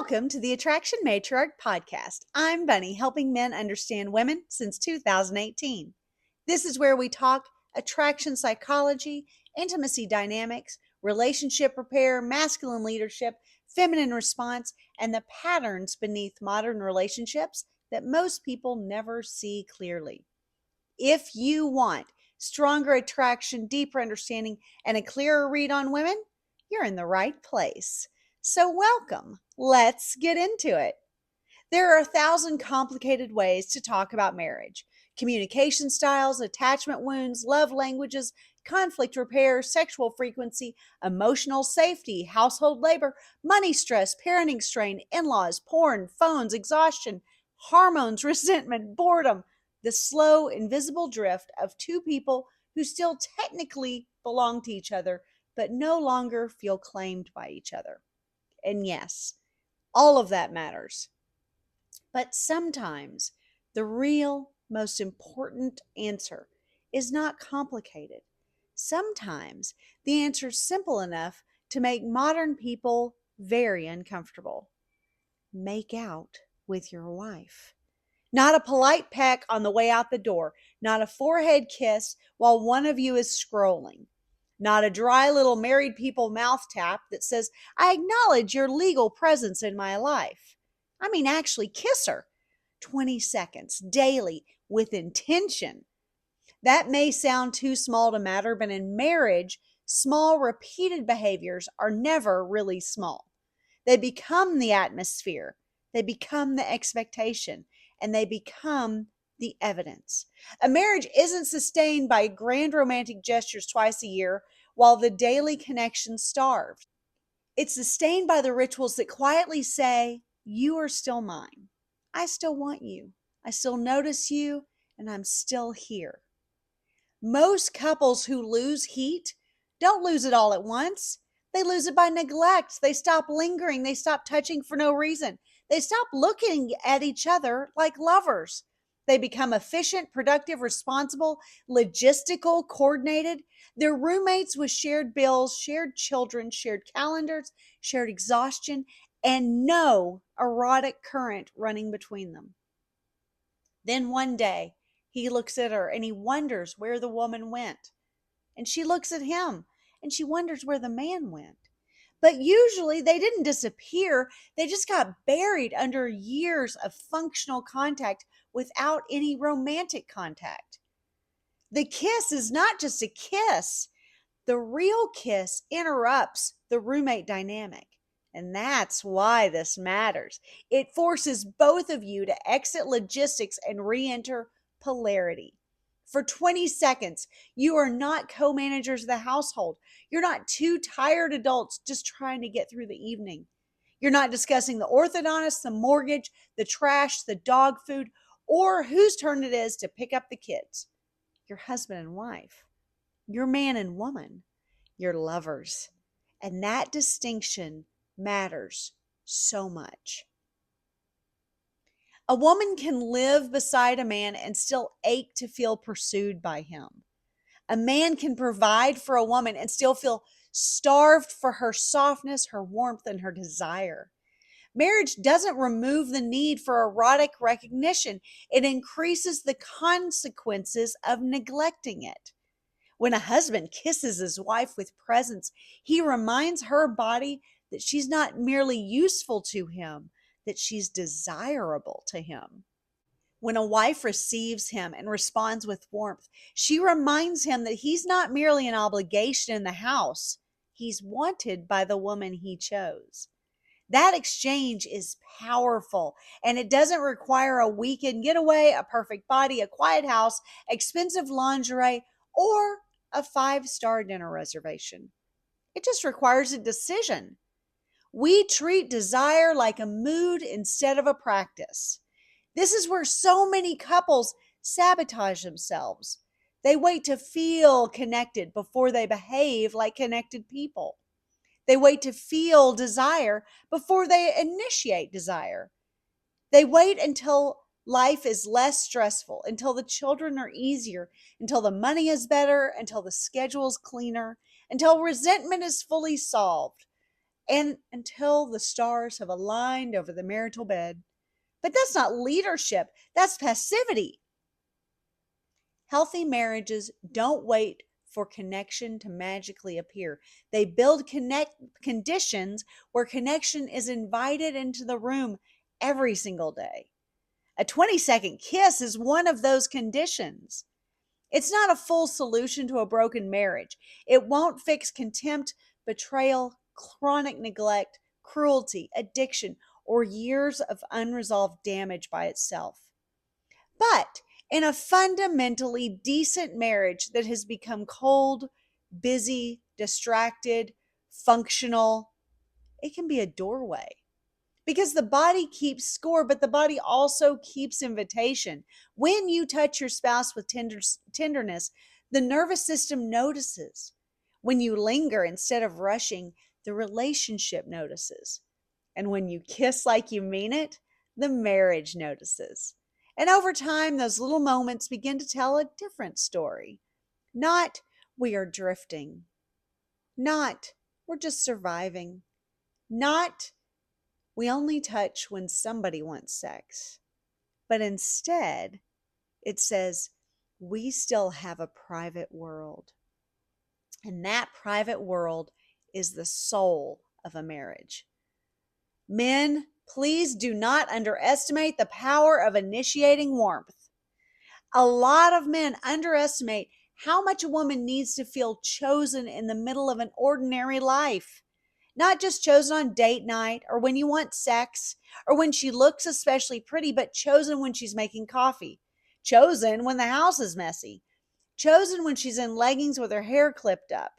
Welcome to the Attraction Matriarch podcast. I'm Bunny, helping men understand women since 2018. This is where we talk attraction psychology, intimacy dynamics, relationship repair, masculine leadership, feminine response, and the patterns beneath modern relationships that most people never see clearly. If you want stronger attraction, deeper understanding, and a clearer read on women, you're in the right place. So, welcome. Let's get into it. There are 1,000 complicated ways to talk about marriage: communication styles, attachment wounds, love languages, conflict repair, sexual frequency, emotional safety, household labor, money stress, parenting strain, in laws, porn, phones, exhaustion, hormones, resentment, boredom, the slow, invisible drift of two people who still technically belong to each other, but no longer feel claimed by each other. And yes, all of that matters. But sometimes the real, most important answer is not complicated. Sometimes the answer is simple enough to make modern people very uncomfortable. Make out with your wife. Not a polite peck on the way out the door, not a forehead kiss while one of you is scrolling. Not a dry little married people mouth tap that says, I acknowledge your legal presence in my life. I mean, actually kiss her. 20 seconds daily with intention. That may sound too small to matter, but in marriage, small repeated behaviors are never really small. They become the atmosphere, they become the expectation, and they become the evidence. A marriage isn't sustained by grand romantic gestures twice a year while the daily connection starves. It's sustained by the rituals that quietly say, you are still mine. I still want you. I still notice you, and I'm still here. Most couples who lose heat don't lose it all at once. They lose it by neglect. They stop lingering. They stop touching for no reason. They stop looking at each other like lovers. They become efficient, productive, responsible, logistical, coordinated. They're roommates with shared bills, shared children, shared calendars, shared exhaustion, and no erotic current running between them. Then one day, he looks at her and he wonders where the woman went. And she looks at him and she wonders where the man went. But usually they didn't disappear. They just got buried under years of functional contact without any romantic contact. The kiss is not just a kiss. The real kiss interrupts the roommate dynamic. And that's why this matters. It forces both of you to exit logistics and re-enter polarity. For 20 seconds, you are not co-managers of the household. You're not two tired adults just trying to get through the evening. You're not discussing the orthodontist, the mortgage, the trash, the dog food, or whose turn it is to pick up the kids. Your husband and wife, your man and woman, your lovers. And that distinction matters so much. A woman can live beside a man and still ache to feel pursued by him. A man can provide for a woman and still feel starved for her softness, her warmth, and her desire. Marriage doesn't remove the need for erotic recognition. It increases the consequences of neglecting it. When a husband kisses his wife with presence, he reminds her body that she's not merely useful to him, that she's desirable to him. When a wife receives him and responds with warmth, she reminds him that he's not merely an obligation in the house, he's wanted by the woman he chose. That exchange is powerful, and it doesn't require a weekend getaway, a perfect body, a quiet house, expensive lingerie, or a 5-star dinner reservation. It just requires a decision. We treat desire like a mood instead of a practice. This is where so many couples sabotage themselves. They wait to feel connected before they behave like connected people. They wait to feel desire before they initiate desire. They wait until life is less stressful, until the children are easier, until the money is better, until the schedule is cleaner, until resentment is fully solved. and until the stars have aligned over the marital bed. But that's not leadership, that's passivity. Healthy marriages don't wait for connection to magically appear. They build conditions where connection is invited into the room every single day. A 20-second kiss is one of those conditions. It's not a full solution to a broken marriage. It won't fix contempt, betrayal, chronic neglect, cruelty, addiction, or years of unresolved damage by itself. But in a fundamentally decent marriage that has become cold, busy, distracted, functional, it can be a doorway. Because the body keeps score, but the body also keeps invitation. When you touch your spouse with tenderness, the nervous system notices. When you linger instead of rushing, the relationship notices. And when you kiss like you mean it, the marriage notices. And over time, those little moments begin to tell a different story. Not, we are drifting. Not, we're just surviving. Not, we only touch when somebody wants sex. But instead, it says, we still have a private world. And that private world is the soul of a marriage. Men, please do not underestimate the power of initiating warmth. A lot of men underestimate how much a woman needs to feel chosen in the middle of an ordinary life. Not just chosen on date night or when you want sex or when she looks especially pretty, but chosen when she's making coffee. Chosen when the house is messy. Chosen when she's in leggings with her hair clipped up.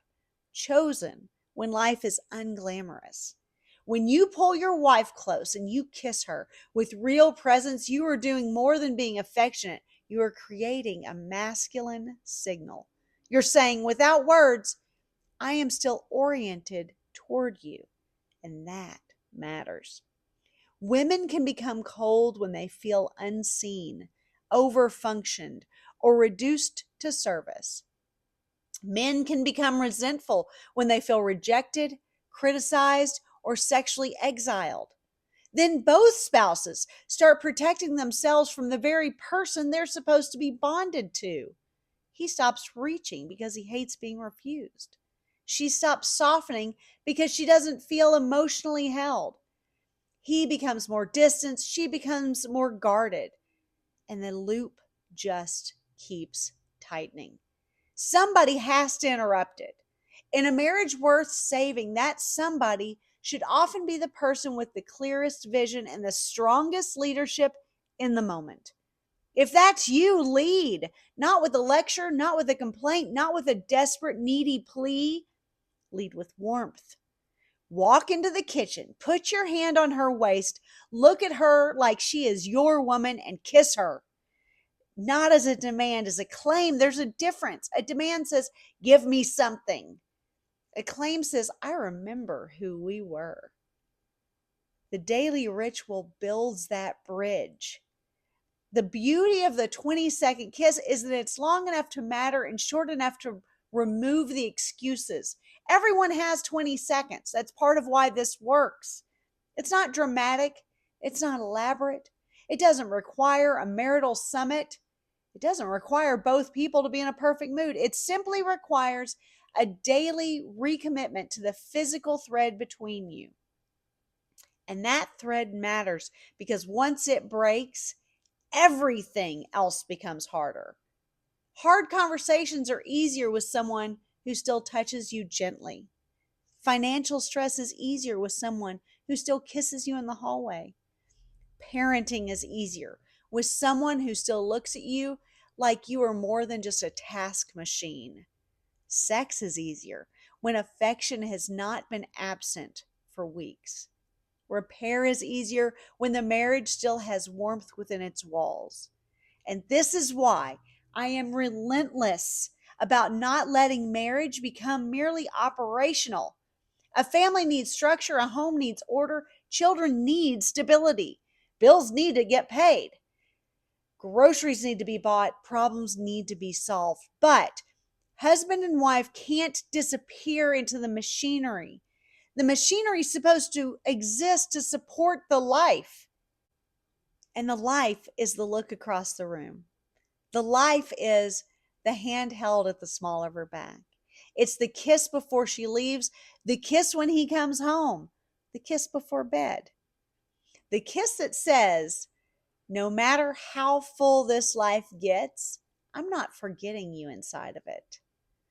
Chosen when life is unglamorous. When you pull your wife close and you kiss her with real presence, you are doing more than being affectionate. You are creating a masculine signal. You're saying without words, I am still oriented toward you. And that matters. Women can become cold when they feel unseen, overfunctioned, or reduced to service. Men can become resentful when they feel rejected, criticized, or sexually exiled. Then both spouses start protecting themselves from the very person they're supposed to be bonded to. He stops reaching because he hates being refused. She stops softening because she doesn't feel emotionally held. He becomes more distant, she becomes more guarded, and the loop just keeps tightening. Somebody has to interrupt it. In a marriage worth saving, that somebody should often be the person with the clearest vision and the strongest leadership in the moment. If that's you, lead, not with a lecture, not with a complaint, not with a desperate, needy plea. Lead with warmth. Walk into the kitchen, put your hand on her waist, look at her like she is your woman, and kiss her. Not as a demand, as a claim. There's a difference. A demand says, give me something. A claim says, I remember who we were. The daily ritual builds that bridge. The beauty of the 20-second kiss is that it's long enough to matter and short enough to remove the excuses. Everyone has 20 seconds. That's part of why this works. It's not dramatic. It's not elaborate. It doesn't require a marital summit. It doesn't require both people to be in a perfect mood. It simply requires a daily recommitment to the physical thread between you. And that thread matters because once it breaks, everything else becomes harder. Hard conversations are easier with someone who still touches you gently. Financial stress is easier with someone who still kisses you in the hallway. Parenting is easier with someone who still looks at you like you are more than just a task machine. Sex is easier when affection has not been absent for weeks. Repair is easier when the marriage still has warmth within its walls. And this is why I am relentless about not letting marriage become merely operational. A family needs structure, a home needs order, children need stability, bills need to get paid, groceries need to be bought, problems need to be solved. But husband and wife can't disappear into the machinery. The machinery is supposed to exist to support the life. And the life is the look across the room. The life is the hand held at the small of her back. It's the kiss before she leaves, the kiss when he comes home, the kiss before bed. The kiss that says, no matter how full this life gets, I'm not forgetting you inside of it.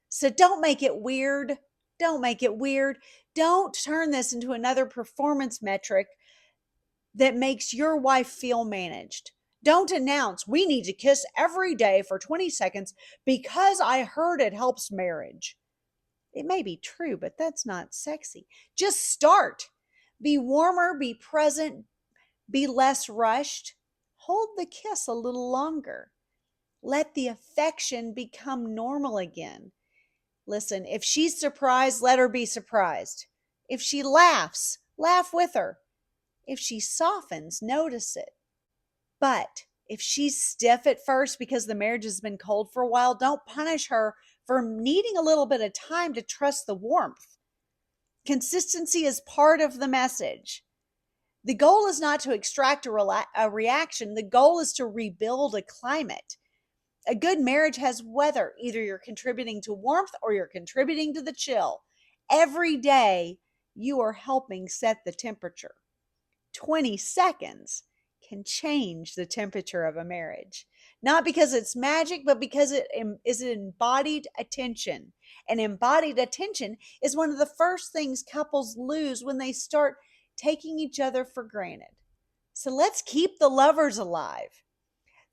So don't make it weird. Don't make it weird. Don't turn this into another performance metric that makes your wife feel managed. Don't announce, we need to kiss every day for 20 seconds because I heard it helps marriage. It may be true, but that's not sexy. Just start. Be warmer, be present, be less rushed. Hold the kiss a little longer. Let the affection become normal again. Listen, if she's surprised, let her be surprised. If she laughs, laugh with her. If she softens, notice it. But if she's stiff at first because the marriage has been cold for a while, don't punish her for needing a little bit of time to trust the warmth. Consistency is part of the message. The goal is not to extract a reaction. The goal is to rebuild a climate. A good marriage has weather. Either you're contributing to warmth or you're contributing to the chill. Every day, you are helping set the temperature. 20 seconds can change the temperature of a marriage. Not because it's magic, but because it is embodied attention. And embodied attention is one of the first things couples lose when they start taking each other for granted. So let's keep the lovers alive.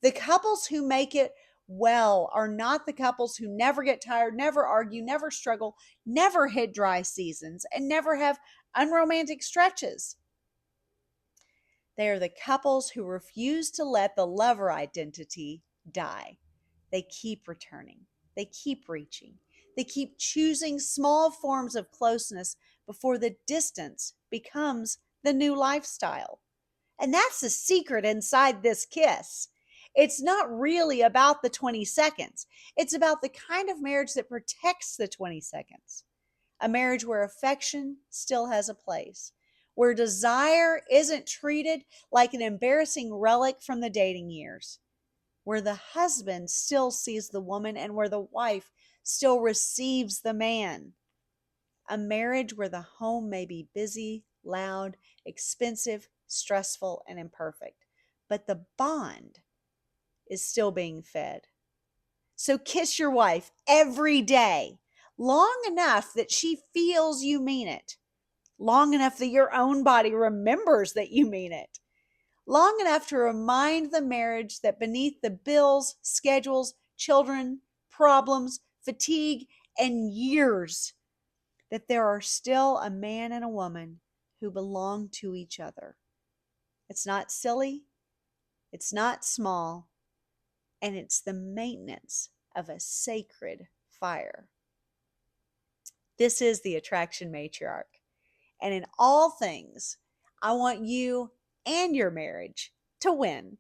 The couples who make it well are not the couples who never get tired, never argue, never struggle, never hit dry seasons, and never have unromantic stretches. They are the couples who refuse to let the lover identity die. They keep returning. They keep reaching. They keep choosing small forms of closeness before the distance becomes the new lifestyle. And that's the secret inside this kiss. It's not really about the 20 seconds. It's about the kind of marriage that protects the 20 seconds. A marriage where affection still has a place, where desire isn't treated like an embarrassing relic from the dating years, where the husband still sees the woman and where the wife still receives the man. A marriage where the home may be busy, loud, expensive, stressful, and imperfect, but the bond is still being fed. So kiss your wife every day, long enough that she feels you mean it, long enough that your own body remembers that you mean it, long enough to remind the marriage that beneath the bills, schedules, children, problems, fatigue, and years, that there are still a man and a woman who belong to each other. It's not silly, it's not small, and it's the maintenance of a sacred fire. This is the Attraction Matriarch. And in all things, I want you and your marriage to win.